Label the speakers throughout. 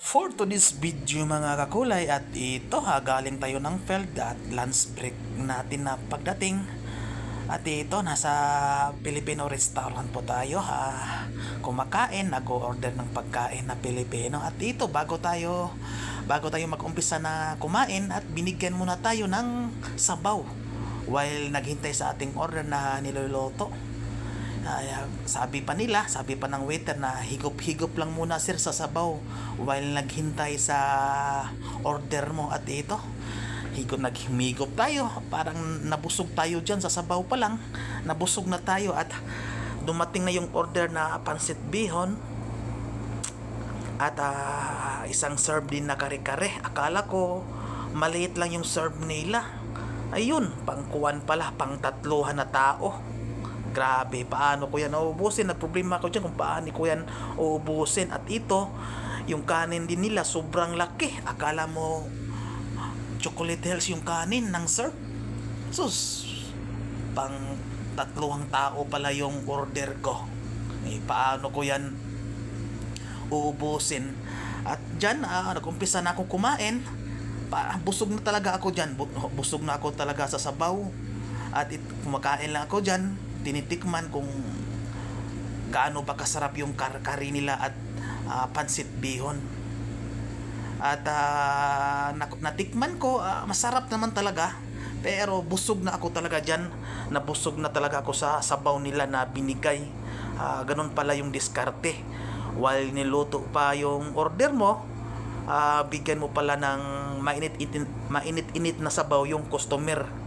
Speaker 1: For today's video mga kakulay at ito galing tayo ng field at lunch break natin na pagdating. At ito nasa Filipino restaurant po tayo kumakain, nag-order ng pagkain na Pilipino. At ito bago tayo mag-umpisa na kumain at binigyan muna tayo ng sabaw while naghintay sa ating order na niluluto. Sabi pa ng waiter na higop-higop lang muna sir sa sabaw while naghintay sa order mo. At ito, naghimigop tayo, parang nabusog tayo dyan sa sabaw pa lang, nabusog na tayo. At dumating na yung order na pansit bihon at isang serve din na kare-kare. Akala ko maliit lang yung serve nila, ayun, pangkuwan pala, pang tatluhan na tao. Grabe, paano ko yan uubusin? Nagproblema ako dyan kung paano ko yan uubusin. At ito, yung kanin din nila sobrang laki. Akala mo chocolate hills yung kanin ng serve. Sus, pang tatluhang tao pala yung order ko. Paano ko yan uubusin? At dyan, nag-umpisa na akong kumain. Busog na talaga ako dyan. Busog na ako talaga sa sabaw. At kumakain lang ako dyan, tinitikman kung gaano ba kasarap yung kari nila at pansit bihon. At natikman ko, masarap naman talaga, pero busog na ako talaga dyan. Nabusog na talaga ako sa sabaw nila na binigay. Ganun pala yung diskarte. While niluto pa yung order mo, bigyan mo pala ng mainit-init na sabaw yung customer.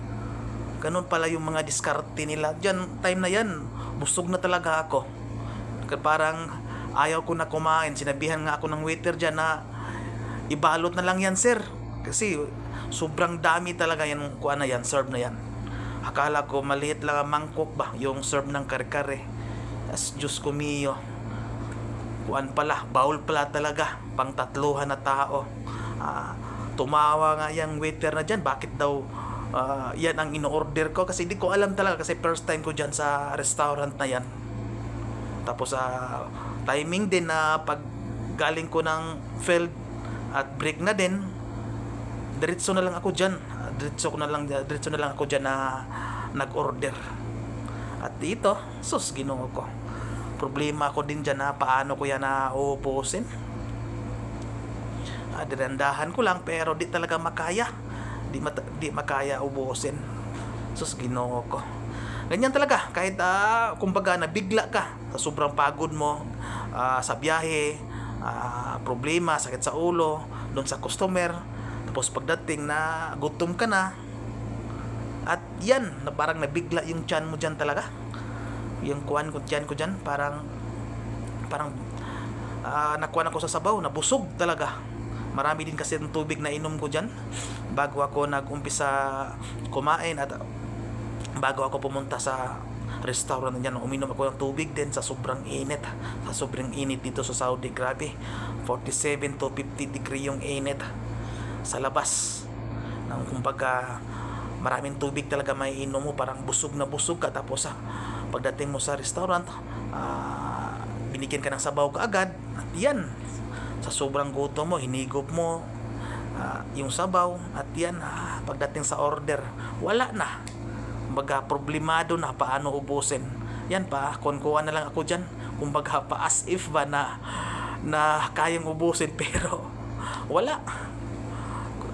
Speaker 1: Ganun pala yung mga diskarte nila. Diyan, time na yan, busog na talaga ako. Parang ayaw ko na kumain. Sinabihan nga ako ng waiter dyan na ibalot na lang yan sir. Kasi sobrang dami talaga yan, serve na yan. Akala ko maliit lang ang mangkok ba, yung serve ng kare-kare. As Diyos ko mio. Bawl pala talaga, pang tatluhan na tao. Tumawa nga yung waiter na dyan, bakit daw yan ang ino-order ko, kasi hindi ko alam talaga, kasi first time ko dyan sa restaurant na yan. Tapos timing din na pag galing ko ng field at break na din, diretso na lang ako dyan na nag-order. At dito, sus, ginoo ko, problema ko din dyan na paano ko yan na uupusin. Dirandahan ko lang, pero di talaga makaya. Di makaya ubusin. Sus, ginoo ko. Ganyan talaga, kahit kumbaga nabigla ka sa sobrang pagod mo sa biyahe, problema, sakit sa ulo doon sa customer, tapos pagdating na gutom ka na, at yan, na parang nabigla yung tiyan mo dyan talaga. Yung tiyan ko dyan, parang nakuha ako sa sabaw, nabusog talaga. Marami din kasi ng tubig na inom ko dyan bago ako nag-umpisa kumain. At bago ako pumunta sa restaurant dyan, uminom ako ng tubig din sa sobrang init. Sa sobrang init dito sa Saudi, grabe, 47 to 50 degree yung init sa labas. Kumbaga maraming tubig talaga may inom mo, parang busog na busog ka. Tapos pagdating mo sa restaurant, binigyan ka ng sabaw ka agad. At yan, sa sobrang gutom mo, hinigop mo yung sabaw. At yan, pagdating sa order, wala na. Kumbaga problemado na paano ubusin. Yan pa, kunkuha na lang ako dyan, kumbaga pa as if ba na kayang ubusin, pero wala.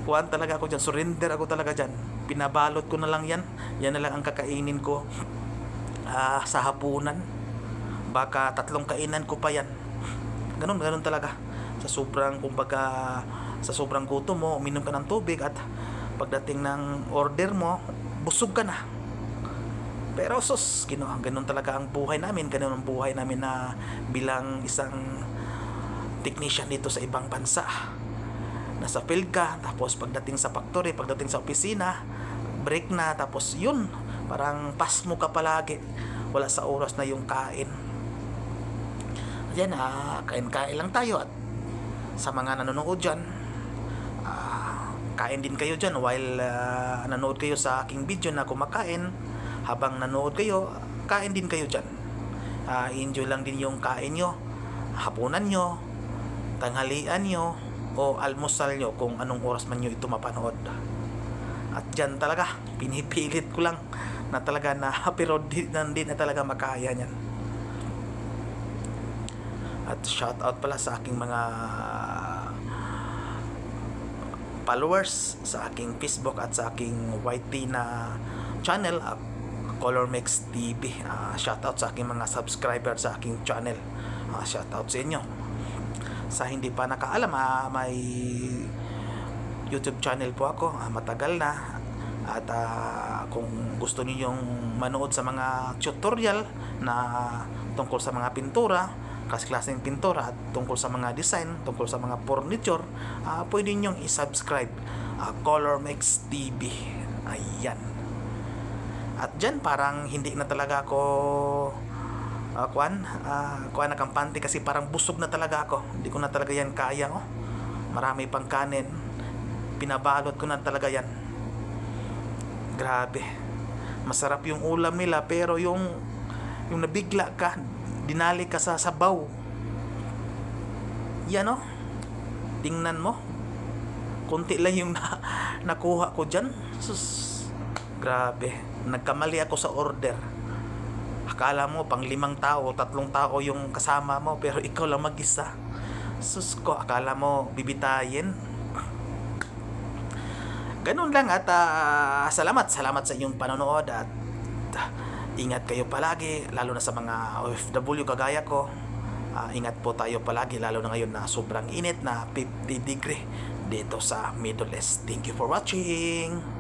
Speaker 1: Kuhaan talaga ako dyan, surrender ako talaga dyan. Pinabalot ko na lang yan. Yan na lang ang kakainin ko sa hapunan. Baka 3 kainan ko pa yan. Ganun talaga. Sa sobrang gutom mo, uminom ka ng tubig, at pagdating ng order mo, busog ka na. Pero sus, ganun talaga ang buhay namin. Ganun ang buhay namin na bilang isang technician dito sa ibang bansa. Nasa field ka, tapos pagdating sa factory, pagdating sa opisina, break na, tapos yun, parang pass mo ka palagi. Wala sa oras na yung kain. Yan, kain-kain lang tayo. At sa mga nanonood dyan, kain din kayo dyan while nanonood kayo sa aking video na kumakain. Habang nanonood kayo, kain din kayo dyan. Enjoy lang din yung kain nyo, hapunan nyo, tanghalian nyo, o almusal nyo kung anong oras man nyo ito mapanood. At dyan talaga, pinipilit ko lang na talaga na pero di na talaga makaya niyan. At shout out pala sa aking mga followers sa aking Facebook at sa aking YT na channel, Color Mix TV. Shout out sa aking mga subscriber sa aking channel. Shout out sa inyo. Sa hindi pa nakaalam, may YouTube channel po ako, matagal na. At kung gusto niyo yung manood sa mga tutorial na tungkol sa mga pintura, klaseng pintura at tungkol sa mga design, tungkol sa mga furniture, pwede nyo i-subscribe Color Mix TV. Ayan. At dyan parang hindi na talaga ako kuan na kampante kasi parang busog na talaga ako. Hindi ko na talaga yan kaya. Marami pang kanin, pinabalot ko na talaga yan. Grabe, masarap yung ulam nila pero yung nabigla ka, dinali ka sa sabaw, yan tingnan mo, konti lang yung nakuha ko dyan. Sus, grabe, nagkamali ako sa order. Akala mo pang 5 tao, 3 tao yung kasama mo, pero ikaw lang mag-isa. Sus ko, akala mo bibitayin. Ganun lang. At salamat sa inyong panonood. At ingat kayo palagi, lalo na sa mga OFW kagaya ko. Ingat po tayo palagi, lalo na ngayon na sobrang init na 50 degree dito sa Middle East. Thank you for watching.